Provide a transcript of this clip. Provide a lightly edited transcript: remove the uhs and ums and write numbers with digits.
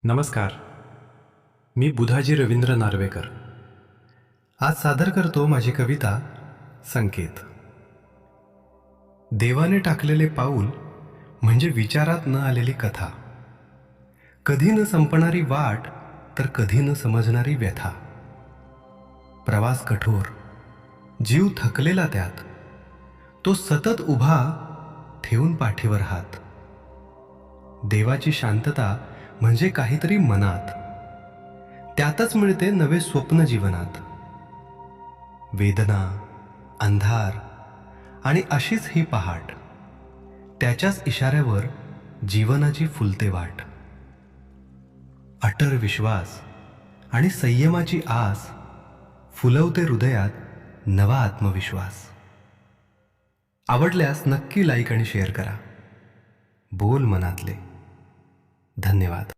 नमस्कार. मी बुधाजी रवींद्र नार्वेकर आज सादर करतो माझी कविता संकेत. देवाने टाकलेले पाऊल म्हणजे विचारात न आलेली कथा, कधी न संपणारी वाट तर कधी न समजणारी व्यथा. प्रवास कठोर, जीव थकलेला त्यात, तो सतत उभा ठेवून पाठीवर हात. देवाची शांतता म्हणजे काहीतरी मनात, त्यातच मिळते नवे स्वप्न जीवनात. वेदना, अंधार आणि अशीच ही पहाट, त्याच्याच इशाऱ्यावर जीवनाची फुलते वाट. अटळ विश्वास आणि संयमाची आस फुलवते हृदयात नवा आत्मविश्वास. आवडल्यास नक्की लाईक आणि शेअर करा. बोल मनातले. धन्यवाद.